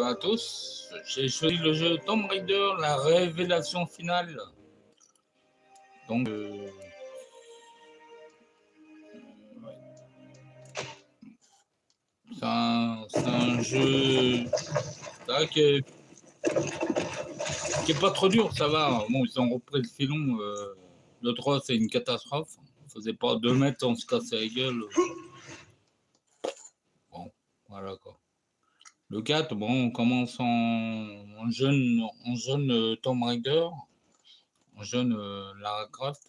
à tous. J'ai choisi le jeu Tomb Raider, la révélation finale. Donc, ouais. C'est un jeu là, qui est pas trop dur, ça va. Bon, ils ont repris le filon. Le 3, c'est une catastrophe. Il faisait pas 2 mètres, on se cassait la gueule. Bon, voilà quoi. Le 4, bon, on commence en jeune Tomb Raider, en jeune Lara Croft.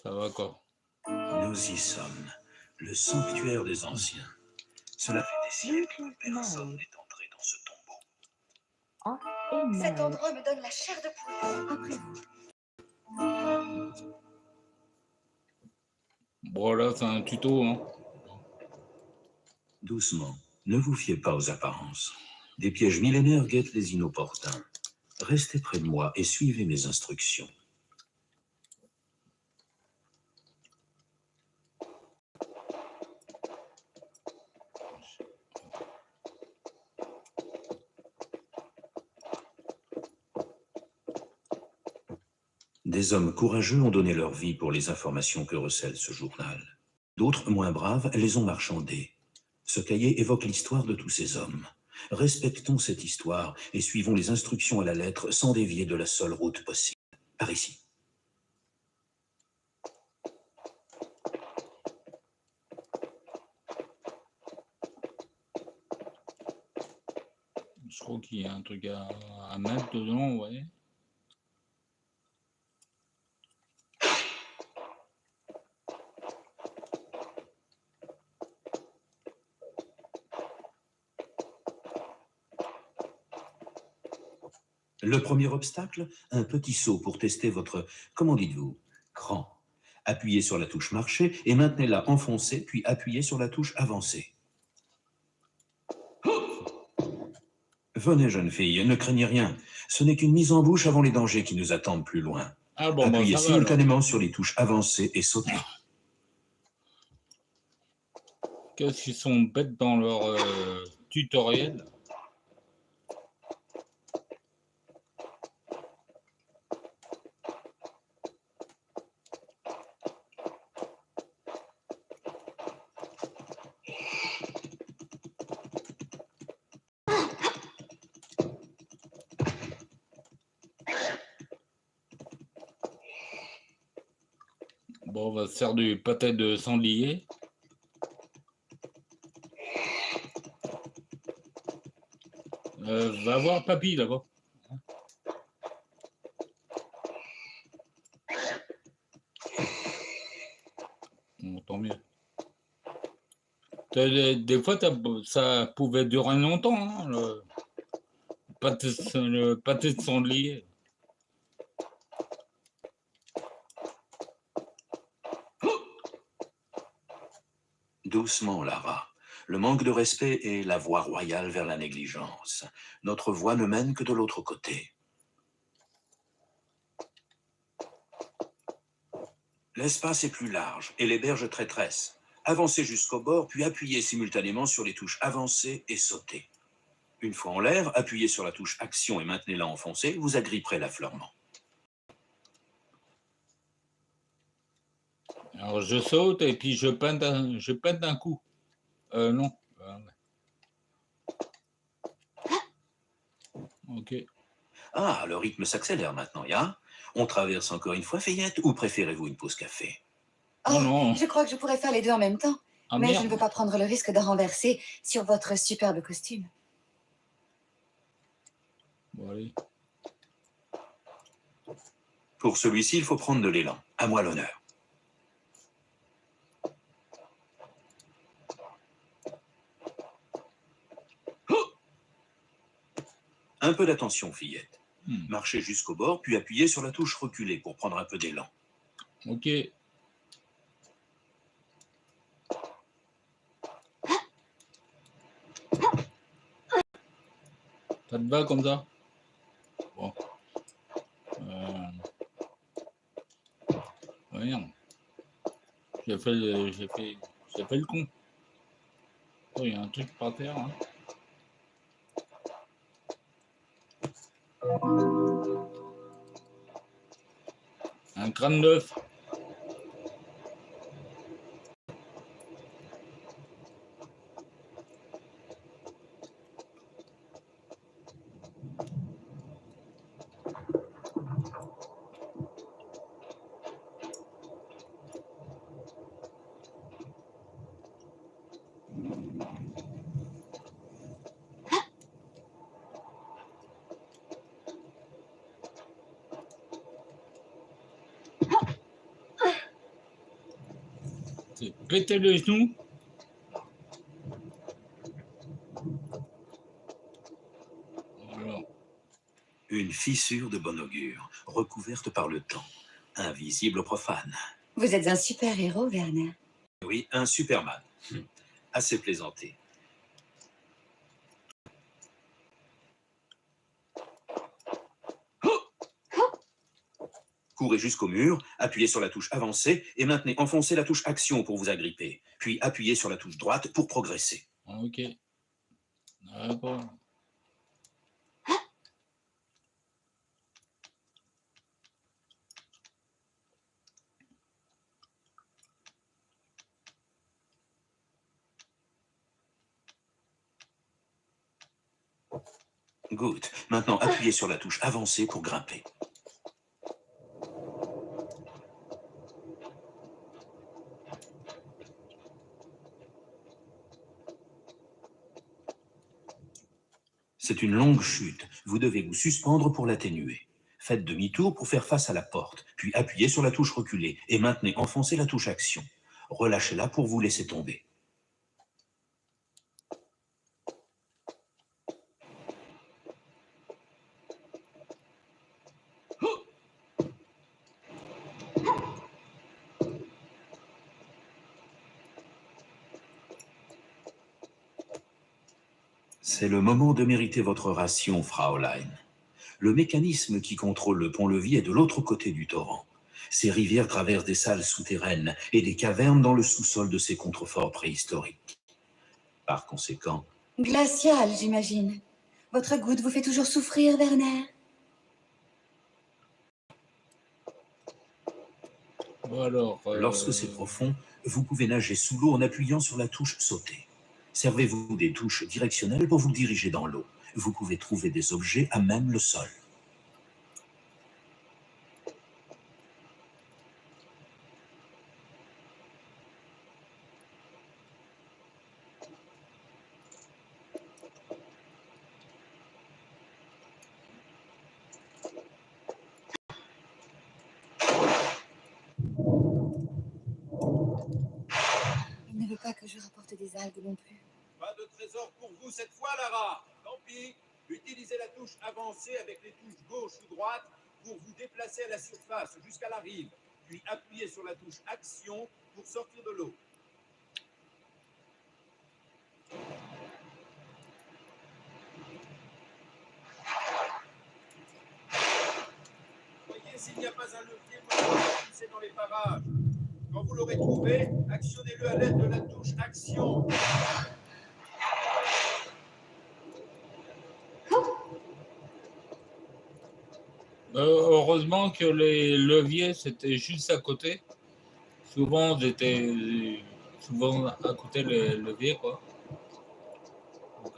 Ça va quoi. Nous y sommes, le sanctuaire des anciens. Cela fait des siècles que personne n'est entré dans ce tombeau. Cet endroit me donne la chair de poule. Après vous. Bon, là, c'est un tuto, hein. Doucement, ne vous fiez pas aux apparences. Des pièges millénaires guettent les inopportuns. Restez près de moi et suivez mes instructions. Des hommes courageux ont donné leur vie pour les informations que recèle ce journal. D'autres, moins braves, les ont marchandées. Ce cahier évoque l'histoire de tous ces hommes. Respectons cette histoire et suivons les instructions à la lettre sans dévier de la seule route possible. Par ici. Je crois qu'il y a un truc à mettre dedans, ouais. Le premier obstacle, un petit saut pour tester votre, comment dites-vous, cran. Appuyez sur la touche marcher et maintenez-la enfoncée, puis appuyez sur la touche avancée. Venez, jeune fille, ne craignez rien. Ce n'est qu'une mise en bouche avant les dangers qui nous attendent plus loin. Ah bon, Appuyez bah, ça simultanément sur les touches avancées et sautez. Qu'est-ce qu'ils sont bêtes dans leur tutoriel. Bon, on va se faire du pâté de sanglier. Va voir papy là-bas. Bon, tant mieux. Des fois, ça pouvait durer longtemps, hein, le pâté de sanglier. Doucement, Lara. Le manque de respect est la voie royale vers la négligence. Notre voie ne mène que de l'autre côté. L'espace est plus large et les berges traîtresses. Avancez jusqu'au bord, puis appuyez simultanément sur les touches avancées et sautez. Une fois en l'air, appuyez sur la touche action et maintenez-la enfoncée, vous agripperez l'affleurement. Alors, je saute et puis je peine d'un coup. Non. Ok. Ah, le rythme s'accélère maintenant, ya? On traverse encore une fois, Fillette, ou préférez-vous une pause café? Oh, non. Je crois que je pourrais faire les deux en même temps. Ah, mais merde. je ne veux pas prendre le risque de renverser sur votre superbe costume. Bon, allez. Pour celui-ci, il faut prendre de l'élan. À moi l'honneur. Un peu d'attention, Fillette. Marchez jusqu'au bord, puis appuyez sur la touche reculée pour prendre un peu d'élan. Ok. Ça te va comme ça? Bon. Merde. J'ai fait le con. Oh, il y a un truc par terre, hein. Un crâne d'œuf. C'est péter les genoux. Voilà. Une fissure de bon augure, recouverte par le temps, invisible aux profanes. Vous êtes un super-héros, Werner. Oui, un Superman. Assez plaisanté. Courez jusqu'au mur, appuyez sur la touche avancée et maintenez enfoncez la touche action pour vous agripper. Puis appuyez sur la touche droite pour progresser. Ok. D'accord. Good. Maintenant, appuyez sur la touche avancée pour grimper. C'est une longue chute. Vous devez vous suspendre pour l'atténuer. Faites demi-tour pour faire face à la porte, puis appuyez sur la touche reculée et maintenez enfoncée la touche action. Relâchez-la pour vous laisser tomber. C'est le moment de mériter votre ration, Fraulein. Le mécanisme qui contrôle le pont-levis est de l'autre côté du torrent. Ces rivières traversent des salles souterraines et des cavernes dans le sous-sol de ces contreforts préhistoriques. Par conséquent... Glacial, j'imagine. Votre goutte vous fait toujours souffrir, Werner. Bon alors, Lorsque c'est profond, vous pouvez nager sous l'eau en appuyant sur la touche sauter. Servez-vous des touches directionnelles pour vous diriger dans l'eau. Vous pouvez trouver des objets à même le sol. Il ne veut pas que je rapporte des algues non plus. Pas de trésor pour vous cette fois, Lara. Tant pis. Utilisez la touche avancée avec les touches gauche ou droite pour vous déplacer à la surface jusqu'à la rive. Puis appuyez sur la touche action pour sortir de l'eau. Voyez s'il n'y a pas un levier pour pousser dans les parages. Quand vous l'aurez trouvé, actionnez-le à l'aide de la touche action. heureusement que les leviers c'était juste à côté. Souvent j'étais souvent à côté les leviers quoi. Donc,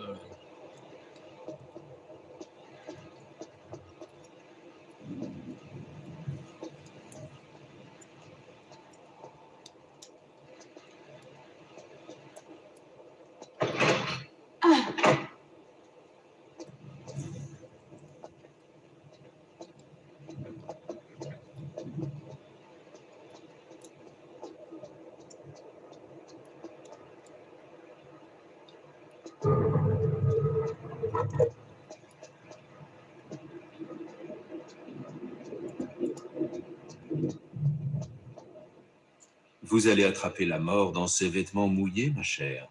Vous allez attraper la mort dans ces vêtements mouillés, ma chère.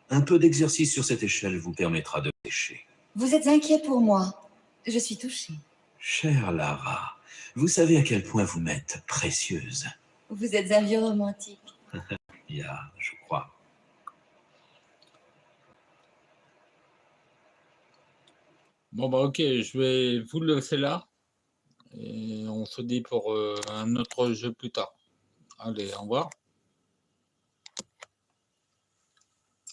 Un peu d'exercice sur cette échelle vous permettra de pêcher. Vous êtes inquiet pour moi. Je suis touchée. Chère Lara, vous savez à quel point vous m'êtes précieuse. Vous êtes un vieux romantique. Ya, je crois. Bon, bah, ok, je vais vous laisser là. Et on se dit pour un autre jeu plus tard. Allez, au revoir.